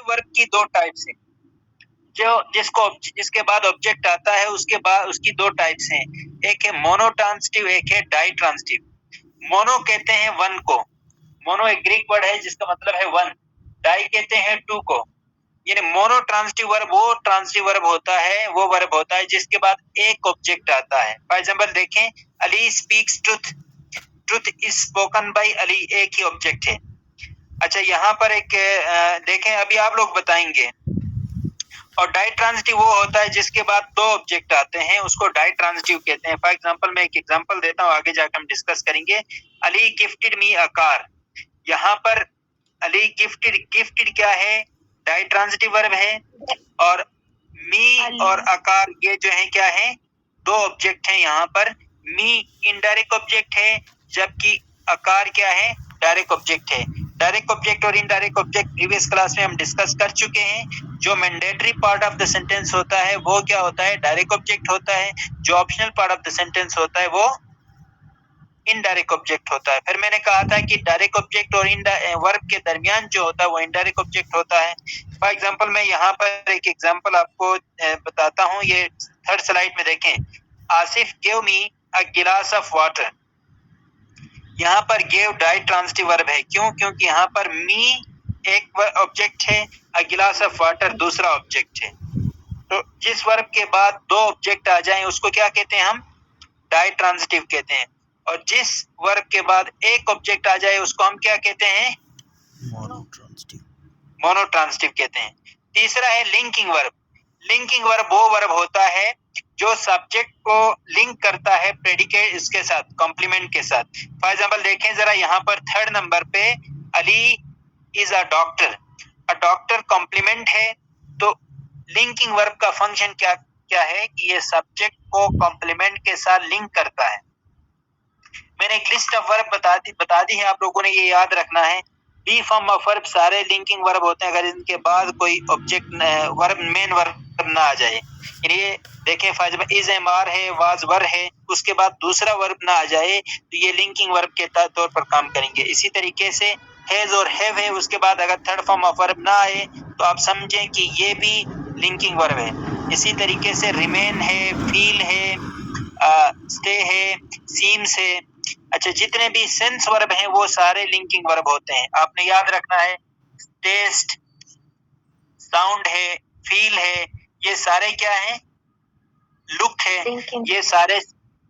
Verb की दो types हैं। जिसके बाद ऑब्जेक्ट आता है उसके बाद उसकी दो टाइप्स हैं, एक है मोनोट्रांसिटिव, एक है डाइट्रांसिटिव। मोनो कहते हैं वन को, मोनो एक ग्रीक वर्ड है जिसका मतलब है वन, डाई कहते हैं टू को। यानी मोनोट्रांसिटिव वर्ब वो ट्रांसिटिव वर्ब होता है, वो वर्ब होता है जिसके बाद एक ऑब्जेक्ट आता है। फॉर एग्जांपल देखें, Ali speaks truth, truth is spoken by Ali, एक ही ऑब्जेक्ट है। अच्छा, यहाँ पर एक देखें, अभी आप लोग बताएंगे। और डाइट्रांसिटिव वो होता है जिसके बाद दो ऑब्जेक्ट आते हैं, उसको डाइट्रांसिटिव कहते हैं। फॉर एग्जांपल मैं एक एग्जांपल देता हूँ, आगे जाकर हम डिस्कस करेंगे। Ali gifted me a car, यहाँ पर अली गिफ्टेड, गिफ्टेड क्या है, डाइट्रांसिटिव वर्ब है, और मी और अकार ये जो है क्या है, दो ऑब्जेक्ट हैं। यहाँ पर मी इनडायरेक्ट ऑब्जेक्ट है, जबकि अकार क्या है, डायरेक्ट ऑब्जेक्ट है। डायरेक्ट ऑब्जेक्ट और इनडायरेक्ट ऑब्जेक्ट प्रीवियस क्लास में हम डिस्कस कर चुके हैं। जो mandatory part of the sentence होता है वो क्या होता है, डायरेक्ट ऑब्जेक्ट होता है। जो optional part of the sentence होता है वो इनडायरेक्ट ऑब्जेक्ट होता है। फिर मैंने कहा था कि डायरेक्ट ऑब्जेक्ट और वर्ब के दरमियान जो होता है वो इनडायरेक्ट ऑब्जेक्ट होता है। फॉर एग्जांपल मैं यहाँ पर एक एग्जांपल आपको बताता हूँ, ये थर्ड स्लाइड में देखें। आसिफ गिव मी अ गिलास ऑफ वाटर, यहाँ पर गिव डाइट्रांसिटिव वर्ब है। क्यों? क्योंकि यहाँ पर मी एक ऑब्जेक्ट है, अ गिलास ऑफ वाटर दूसरा ऑब्जेक्ट है। तो जिस वर्ब के बाद दो ऑब्जेक्ट आ जाएं उसको क्या कहते हैं, हम डाइट्रांसिटिव कहते हैं। और जिस वर्ब के बाद एक ऑब्जेक्ट आ जाए उसको हम क्या कहते हैं, मोनोट्रांसिटिव, मोनोट्रांसिटिव कहते हैं। तीसरा है लिंकिंग वर्ब। लिंकिंग वर्ब वो वर्ब होता है जो सब्जेक्ट को लिंक करता है प्रेडिकेट इसके साथ, कॉम्प्लीमेंट के साथ। फॉर एग्जांपल देखें जरा, यहाँ पर थर्ड नंबर पे Ali is a doctor, a doctor complement है। तो लिंकिंग वर्ब का फंक्शन क्या क्या है कि ये सब्जेक्ट को कॉम्प्लीमेंट के साथ लिंक करता है। मैंने एक लिस्ट ऑफ वर्ब बता दी है, आप लोगों ने ये याद रखना है। बी फॉर्म ऑफ वर्ब सारे लिंकिंग वर्ब होते हैं अगर इनके बाद कोई ऑब्जेक्ट वर्ब, मेन वर्ब ना आ जाए। ये देखें, for example is am are है, वाज वर है, उसके बाद दूसरा वर्ब ना आ जाए तो ये लिंकिंग वर्ब के तौर पर काम करेंगे। इसी तरीके से हैज और हैव है, उसके बाद अगर थर्ड फॉर्म ऑफ वर्ब ना आए तो आप समझें कि ये भी लिंकिंग वर्ब है। इसी तरीके से रिमेन है, फील है, स्टे है, सीम्स है। अच्छा, जितने भी सेंस वर्ब हैं वो सारे लिंकिंग वर्ब होते हैं। आपने याद रखना है, टेस्ट, साउंड है, फील है, ये सारे क्या हैं, लुक है,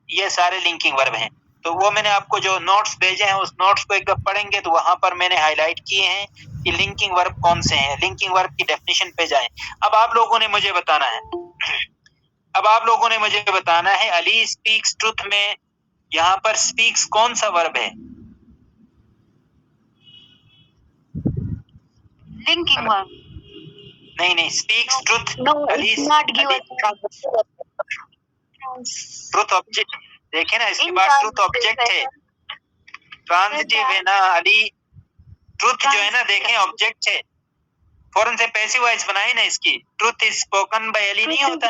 ये सारे लिंकिंग वर्ब हैं। तो वो मैंने आपको जो नोट्स भेजे हैं उस नोट्स को एक बार पढ़ेंगे तो वहां पर मैंने हाईलाइट किए हैं कि लिंकिंग वर्ब कौन से हैं। लिंकिंग वर्ब की डेफिनेशन पे जाएं। अब आप लोगों ने मुझे बताना है, अब आप लोगों ने मुझे बताना है अली स्पीक्स ट्रुथ में यहाँ पर स्पीक्स कौन सा वर्ब है? Linking verb. नहीं, speaks truth. No, it's not given. Truth object, देखे ना, इसके बाद ट्रुथ ऑब्जेक्ट है, ट्रांजिटिव है ना अली। ट्रुथ जो है ना, देखें ऑब्जेक्ट है, फौरन से पैसिव वॉइस बनाए ना इसकी। Truth is spoken by Ali नहीं होता?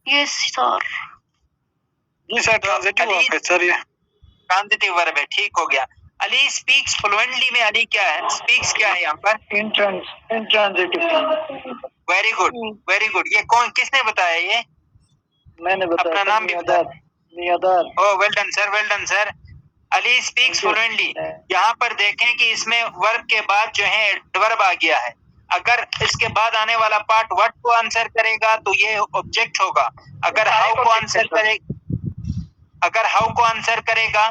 Yes, sir. जी सर, ट्रांजिटिव वर्ब है सर, ये ट्रांजिटिव वर्ब है। ठीक हो गया। अली स्पीक्स फ्लुएंटली में अली क्या है, स्पीक्स क्या है यहाँ पर? Intransitive. Very good, very good. ये कौन, किसने बताया ये? मैंने बताया, अपना नाम भी बता। नियादार। Oh, well done sir, well done sir. Ali speaks fluently, यहाँ पर देखें कि इसमें वर्ब के बाद जो है एडवर्ब आ गया है। अगर इसके बाद आने वाला पार्ट व्हाट को आंसर करेगा तो ये ऑब्जेक्ट होगा। अगर हाउ को आंसर करेगा, अगर हाउ को आंसर करेगा,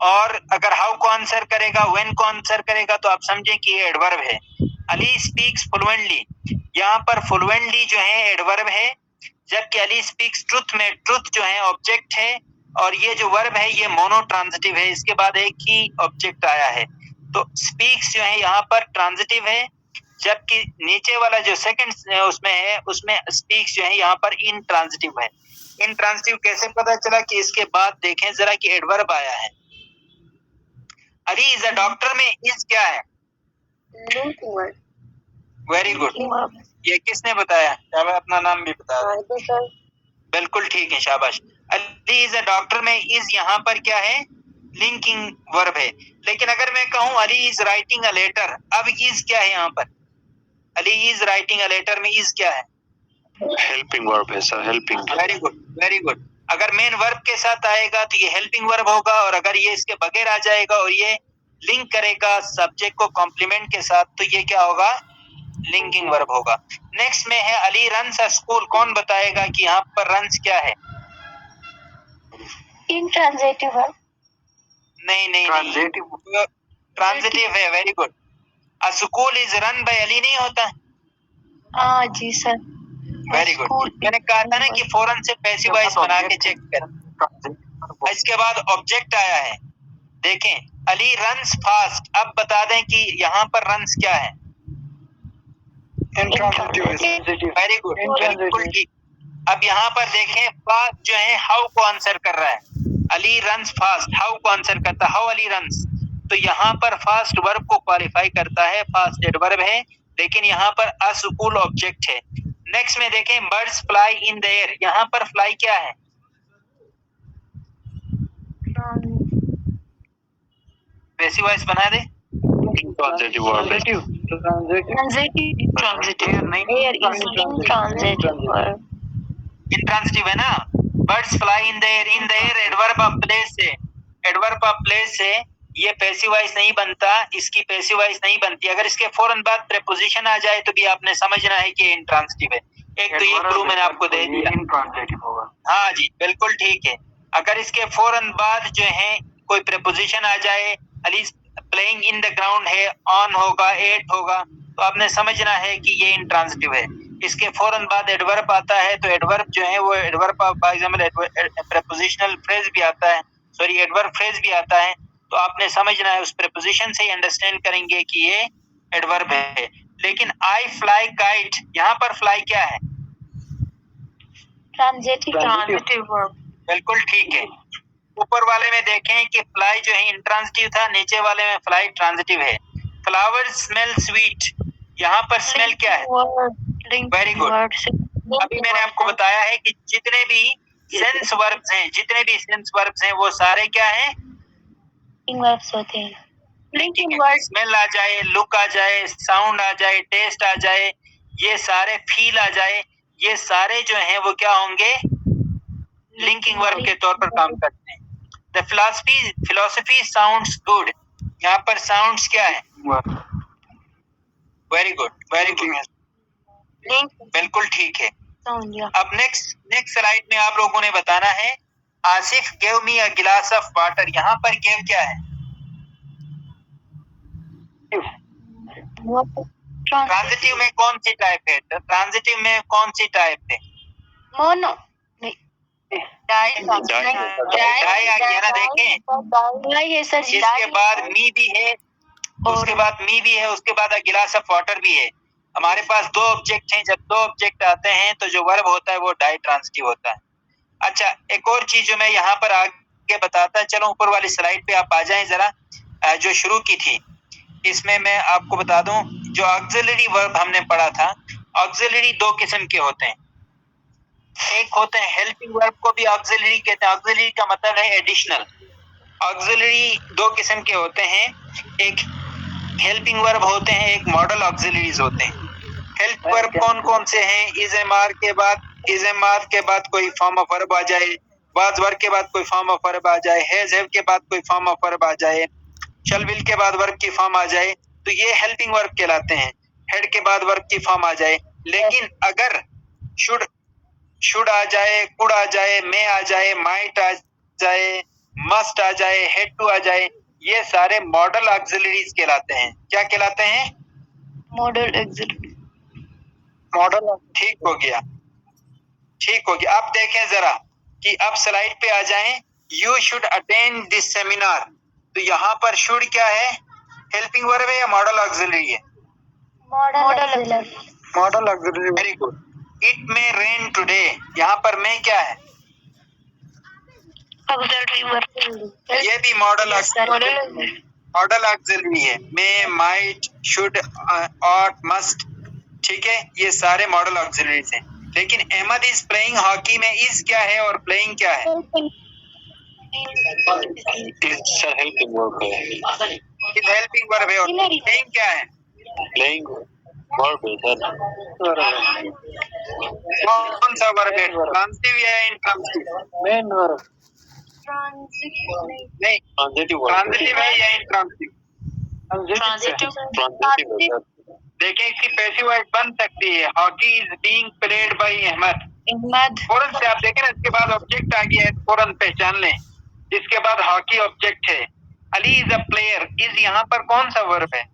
और अगर हाउ को आंसर करेगा, व्हेन को आंसर करेगा, तो आप समझें कि ये एडवर्ब है। अली स्पीक्स फ्लुएंटली, यहाँ पर फ्लुएंटली जो है एडवर्ब है, जबकि अली स्पीक्स ट्रुथ में ट्रुथ जो है ऑब्जेक्ट है, और ये जो वर्ब है ये मोनो ट्रांजिटिव है, इसके बाद एक ही ऑब्जेक्ट आया है। तो स्पीक्स जो है यहाँ पर ट्रांजिटिव है, जबकि नीचे वाला जो सेकंड उसमें है, उसमें स्पीक्स जो है यहाँ पर इन ट्रांजिटिव है। इन ट्रांजिटिव कैसे पता चला कि इसके बाद देखें जरा कि एडवर्ब आया है। अली इज अ डॉक्टर में इज क्या है? Very good. ये किसने बताया? अपना नाम भी बताया। बिल्कुल ठीक है, शाबाश। अली इज अ डॉक्टर में इज यहाँ पर क्या है? लिंकिंग वर्ब है। लेकिन अगर मैं कहूं Ali is writing a letter, अब इज क्या है यहाँ पर? Ali is writing a letter में इज क्या है? हेल्पिंग वर्ब है sir, helping. Very good, very good. अगर मेन वर्ब के साथ आएगा तो ये हेल्पिंग वर्ब होगा, और अगर ये इसके बगैर आ जाएगा और ये लिंक करेगा सब्जेक्ट को कॉम्प्लीमेंट के साथ तो ये क्या होगा? लिंकिंग वर्ब होगा। नेक्स्ट में है अली रन्स अ स्कूल। कौन बताएगा कि यहाँ पर रन्स क्या है? Intransitive verb. नहीं नहीं ट्रांजिटिव। ट्रांजिटिव है। Very good. A school is run by Ali नहीं होता? हाँ जी सर। Very good. मैंने कहा था ना कि फौरन से पैसिव वॉइस बना के चेक कर। इसके बाद ऑब्जेक्ट आया है, देखें अली रन्स फास्ट। अब बता दें कि यहाँ पर रन्स क्या है? इंट्रांजिटिव। वेरी गुड, बिल्कुल ठीक। अब यहाँ पर देखें फास्ट जो है हाउ को आंसर कर रहा है। अली रन्स फास्ट, हाउ को आंसर करता है, हाउ अली रन्स। तो यहाँ पर फास्ट वर्ब को क्वालिफाई करता है, फास्ट एडवर्ब है, लेकिन यहाँ पर अ स्कूल ऑब्जेक्ट है। नेक्स्ट में देखें birds fly in the air. यहाँ पर फ्लाई क्या है? पैसिव वॉइस बना दे। ट्रांजिटिव वर्ब है। Transitive. Air is intransitive verb. Intransitive है ना? Birds fly in the air. In the air adverb of place है, एडवर्ब ऑफ प्लेस है। ये पैसिव वॉइस नहीं बनता, इसकी पैसिव वॉइस नहीं बनती। अगर इसके फौरन बाद प्रीपोजिशन आ जाए तो भी आपने समझना है कि इंट्रांजिटिव है। एक तो ये क्लू मैंने आपको दे दिया। इंट्रांजिटिव होगा। हाँ जी, बिल्कुल ठीक है। अगर इसके फौरन बाद जो है कोई प्रीपोजिशन आ जाए, Ali playing in the ground है, ऑन होगा, एट होगा, तो आपने समझना है कि ये इंट्रांजिटिव है। इसके फौरन बाद एडवर्ब आता है तो एडवर्ब जो है वो adverb for example prepositional phrase भी आता है, सॉरी एडवर्ब फ्रेज भी आता है, तो आपने समझना है, उस प्रीपोजिशन से ही अंडरस्टैंड करेंगे कि ये एडवर्ब है। लेकिन आई फ्लाई काइट, यहाँ पर फ्लाई क्या है? Transitive verb. बिल्कुल ठीक है। ऊपर वाले में देखें कि फ्लाई जो है इंट्रांजिटिव था, नीचे वाले में फ्लाई ट्रांजिटिव है। फ्लावर स्मेल स्वीट, यहाँ पर स्मेल क्या है? Very good. अभी मैंने आपको बताया है कि जितने भी सेंस वर्ब्स हैं, जितने भी सेंस वर्ब्स हैं वो सारे क्या हैं? वर्ब्स होते हैं। Linking verb. स्मेल आ जाए, लुक आ जाए, साउंड आ जाए, टेस्ट आ जाए, ये सारे फील आ जाए, ये सारे जो हैं वो क्या होंगे? लिंकिंग वर्ब के तौर पर काम करते हैं। द फिलोसफी साउंड्स गुड, यहाँ पर साउंड्स क्या है? Very good, very good, link बिल्कुल ठीक है। साउंड या अब नेक्स्ट स्लाइड में आप लोगों ने बताना है आसिफ गिव मी अ गिलास ऑफ वाटर। यहाँ पर गिव क्या है? ट्रांजिटिव में कौन सी टाइप है? ट्रांजिटिव में कौन सी टाइप है? मोनो डाई आ गया ना, देखें। है सर। इसके बाद मी भी है, उसके बाद मी भी है, उसके बाद गिलास ऑफ वाटर भी है। हमारे पास दो ऑब्जेक्ट हैं, जब दो ऑब्जेक्ट आते हैं तो जो वर्ब होता है वो डाई ट्रांजिटिव होता है। अच्छा, एक और चीज जो मैं यहाँ पर आगे बताता, चलो ऊपर वाली स्लाइड पे आप आ जाएं जरा, जो शुरू की थी। इसमें मैं आपको बता दूं, जो ऑक्सिलरी वर्ब हमने पढ़ा था, ऑक्सिलरी दो किस्म के होते हैं। एक होते हैं हेल्पिंग वर्ब को भी ऑक्सिलरी कहते हैं। ऑक्सिलरी का मतलब है एडिशनल। ऑक्सिलरी दो किस्म के होते हैं, एक हेल्पिंग वर्ब होते हैं, एक मॉडल ऑक्सिलरीज होते हैं। हेल्प वर्ब कौन कौन से हैं? इज एम आर के बाद कोई फॉर्म ऑफ वर्ब आ जाए, वाज वर्ब के बाद कोई फॉर्म ऑफ वर्ब आ जाए, हैज हैव के बाद कोई फॉर्म ऑफ वर्ब आ जाए, शल विल के बाद वर्ब की फॉर्म आ जाए, तो ये हेल्पिंग वर्ब कहलाते हैं। हेड के बाद वर्ब की फॉर्म आ जाए। लेकिन अगर शुड आ जाए, कुड आ जाए, मे आ जाए, माइट आ जाए, मस्ट आ जाए, हेड टू आ जाए, ये सारे मॉडल ऑक्सिलरीज कहलाते हैं। क्या कहलाते हैं? Model auxiliary. मॉडल। ठीक हो गया, ठीक हो गया। अब देखें जरा कि अब स्लाइड पे आ जाएं। You should attend this seminar, तो यहाँ पर शुड क्या है? हेल्पिंग वर्ब है या मॉडल ऑक्सिलरी है? Model auxiliary. Very good. It may rain today, यहाँ पर मे क्या है? Auxiliary verb. ये भी मॉडल ऑक्सिलरी है। मे, माइट, शुड, ऑट, मस्ट, ठीक है, ये सारे मॉडल ऑक्सिलरीज हैं। लेकिन अहमद इज प्लेइंग हॉकी में इज क्या है और प्लेइंग क्या है? It's a helping verb है. इज हेल्पिंग वर्ब है. और प्लेइंग क्या है? Playing verb है सर. कौन सा वर्ब है? ट्रांसिटिव या इंट्रांसिटिव? Main verb. नहीं, Transitive verb. ट्रांसिटिव है या इंट्रांसिटिव? Transitive. Transitive है सर. देखिए इसकी पैसिव वॉइस बन सकती है. Hockey is being played by Ahmad. Ahmad. फौरन से आप देखें ना, इसके बाद ऑब्जेक्ट आ गया है, फौरन पहचान लें. इसके बाद हॉकी ऑब्जेक्ट है. Ali is a player. Is यहाँ पर कौन सा वर्ब है?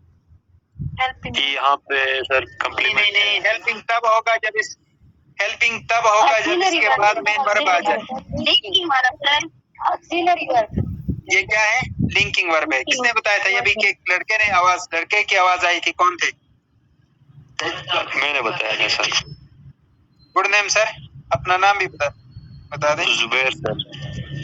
Helping. यहाँ पे सर नहीं कंप्लीमेंट. नहीं, हेल्पिंग तब होगा जब इसके बाद मेन वर्ब आ जाए. Linking verb, sir. Auxiliary verb. ये क्या है? लिंकिंग वर्ब है. किसने बताया था? ये भी कि लड़के की आवाज आई थी. कौन थे? मैंने बताया था सर. Good name sir. अपना नाम भी बता दें. जुबैर सर.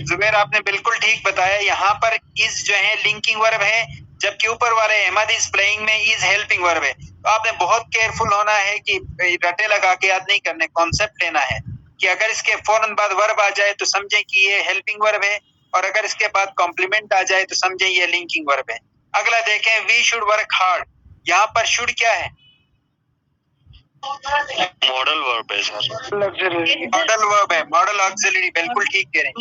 जुबैर, आपने बिल्कुल ठीक बताया. यहाँ पर इज जो है लिंकिंग वर्ब है, जबकि ऊपर वाले अहमद इज प्लेइंग में इज हेल्पिंग वर्ब है. तो आपने बहुत केयरफुल होना है कि रटे लगा के याद नहीं करने. कॉन्सेप्ट लेना है कि अगर इसके फौरन बाद वर्ब आ जाए तो समझें कि ये हेल्पिंग वर्ब है, और अगर इसके बाद कॉम्प्लीमेंट आ जाए तो समझें ये लिंकिंग वर्ब है. अगला देखें, वी शुड वर्क हार्ड. यहाँ पर शुड क्या है? मॉडल वर्ब है सर. मॉडल वर्ब है. Model auxiliary. बिल्कुल ठीक कह रहे हैं.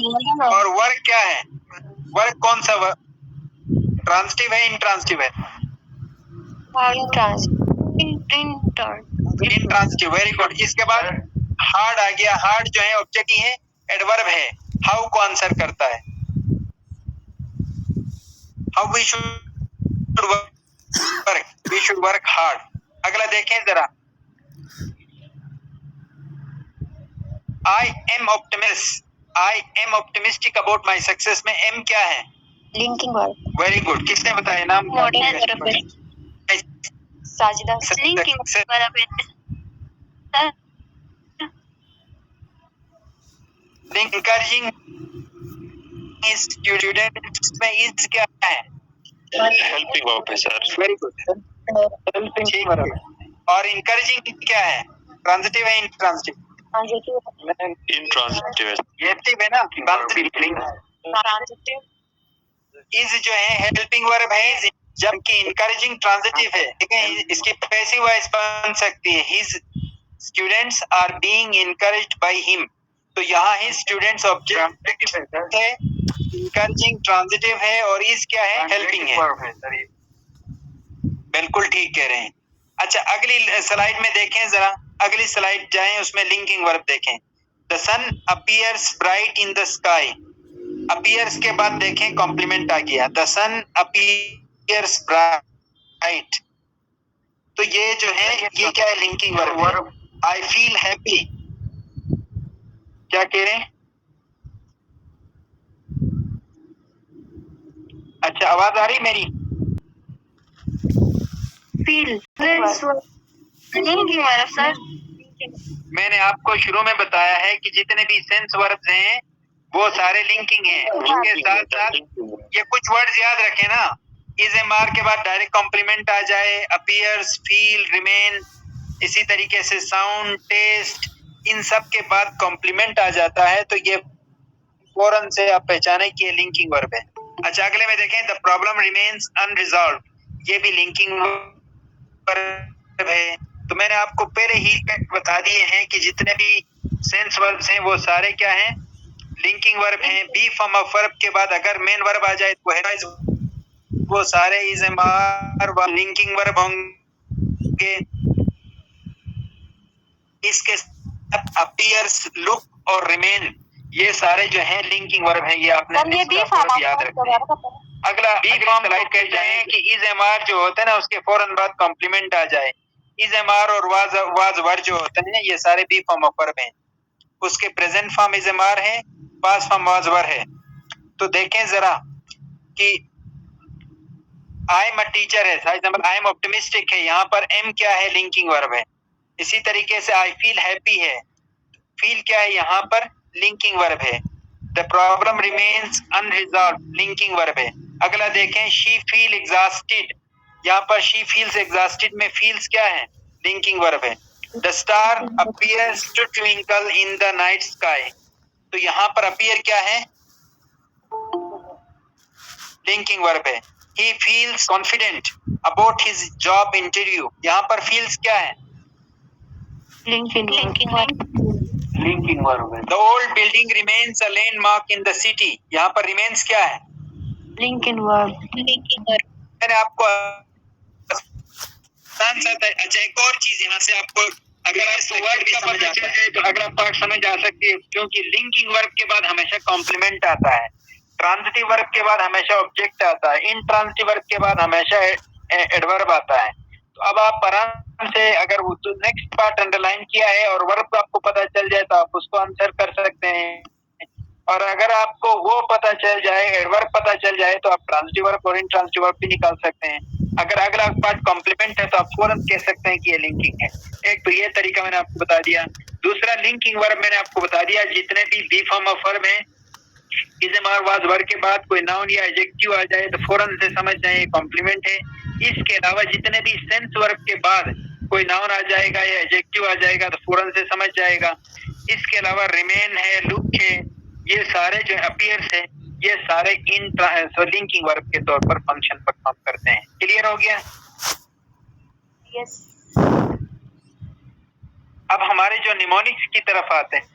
और वर्क क्या है? वर्क कौन सा वर्ब? ट्रांसिटिव है, इंट्रांसिटिव है? इंट्रांसिटिव. Very good. इसके बाद हार्ड आ गया. हार्ड जो है ऑब्जेक्ट ही है, एडवर्ब है. हाउ को आंसर करता है. How we should work. We should work hard. अगला देखें जरा. I am optimistic about my success में एम क्या है? Linking verb. Very good. किसने बताया? नाम Modal verb है. Sajida. Linking verb है. Sir. encouraging स्टूडेंट्स में इज क्या है? हेल्पिंग वर्ब है sir. Very good. Helping verb. और encouraging क्या है? ट्रांजिटिव है, इंट्रांजिटिव? इंट्रांजिटिव है. ये एक्टिव है ना. ट्रांजिटिव. Transitive. इज जो है हेल्पिंग वर्ब है, जबकि इनकरेजिंग ट्रांजिटिव है. ठीक है. इसकी पैसिव वॉइस बन सकती है. His students are being encouraged by him. तो यहाँ हिज स्टूडेंट्स ऑब्जेक्ट है, इनकरेजिंग ट्रांजिटिव है, और इज क्या है? हेल्पिंग है. बिल्कुल ठीक कह रहे हैं. अच्छा, अगली स्लाइड में देखें जरा. अगली स्लाइड जाएं, उसमें लिंकिंग वर्ब देखें. The sun appears bright in the sky. Appears के बाद देखें कॉम्प्लीमेंट आ गया. The sun appears bright. तो ये जो है ये क्या है? Linking verb. I feel happy. क्या कह रहे हैं? अच्छा, आवाज आ रही मेरी? Feel. Linking verb, sir. मैंने आपको शुरू में बताया है कि जितने भी सेंस वर्ब्स हैं वो सारे लिंकिंग हैं. उसके साथ साथ ये कुछ वर्ड्स याद रखें ना. इज एम आर के बाद डायरेक्ट कॉम्प्लीमेंट आ जाए. अपीयर्स, फील, रिमेन, इसी तरीके से साउंड, टेस्ट, इन सब के बाद कॉम्प्लीमेंट आ जाता है. तो ये फौरन से आप पहचाने कि ये लिंकिंग वर्ब है. अच्छा, अगले में देखें. The problem remains unresolved. ये भी लिंकिंग वर्ब है. तो मैंने आपको पहले ही बता दिए हैं कि जितने भी सेंस वर्ब्स हैं वो सारे क्या हैं? लिंकिंग वर्ब हैं. बी फॉर्म ऑफ वर्ब के बाद अगर मेन वर्ब आ जाए तो वो सारे is am are linking verb होंगे. इसके साथ अपीयर्स, लुक और रिमेन, ये सारे जो हैं लिंकिंग वर्ब हैं. ये आपने याद रखना है. अगला बी फॉर्म स्लाइड कर जाए कि इज एम आर जो होता है ना, उसके फौरन बाद कॉम्प्लीमेंट आ जाए. इज एम आर और वाज वर जो होते हैं ये सारे बी फॉर्म ऑफ वर्ब हैं. उसके present form is am are है, पास्ट फॉर्म वाज वर है. तो देखें जरा कि आई एम अ टीचर है, आई एम ऑप्टिमिस्टिक है. यहाँ पर एम क्या है? लिंकिंग वर्ब है. इसी तरीके से आई फील हैप्पी है. फील क्या है? यहाँ पर लिंकिंग वर्ब है. The problem remains unresolved, linking verb है. अगला देखें. She feel exhausted. यहाँ पर शी फील्स एग्जॉस्टेड में फील्स क्या है? लिंकिंग वर्ब है. The star appears to twinkle in the night sky. तो यहाँ पर अपीयर क्या है? लिंकिंग वर्ब है। He feels confident about his job interview, यहाँ पर फील्स क्या है? Linking verb. लिंकिंग वर्ब है। The old building remains a landmark in the city, यहाँ पर रिमेन्स क्या है? Linking verb. Linking verb. मैंने आपको अच्छा एक और चीज यहाँ से आपको अगर आपको वर्ड का पता चल जाए तो अगला पार्ट समझ आ सकती है, क्योंकि लिंकिंग वर्ब के बाद हमेशा कॉम्प्लीमेंट आता है, ट्रांजिटिव वर्ब के बाद हमेशा ऑब्जेक्ट आता है, इंट्रांजिटिव वर्ब के बाद हमेशा एडवर्ब आता है। तो अब आप आराम से अगर वो नेक्स्ट पार्ट अंडरलाइन किया है और वर्ब आपको पता चल जाए तो आप उसको आंसर कर सकते हैं, और अगर आपको वो पता चल जाए, एडवर्ब पता चल जाए, तो आप ट्रांजिटिव वर्ब और इंट्रांजिटिव वर्ब भी निकाल सकते हैं। अगर अगला पार्ट कॉम्प्लीमेंट है तो आप फौरन कह सकते हैं कि ये लिंकिंग है। एक तो ये तरीका मैंने आपको बता दिया। दूसरा लिंकिंग वर्ब मैंने आपको बता दिया, जितने भी बी फॉर्म ऑफ वर्ब है, इज़म और वाज वर्ब के बाद कोई नाउन या एडजेक्टिव आ जाए तो फौरन से समझ जाए ये कॉम्प्लीमेंट है। इसके अलावा जितने भी सेंस वर्ब के बाद कोई नाउन आ जाएगा या एडजेक्टिव आ जाएगा तो फौरन से समझ जाएगा। इसके अलावा रिमेन है, लुक है, ये सारे जो अपीयर्स है, ये सारे इन लिंकिंग वर्ब के तौर पर फंक्शन परफॉर्म करते हैं। क्लियर हो गया? Yes. अब हमारे जो निमोनिक्स की तरफ आते हैं,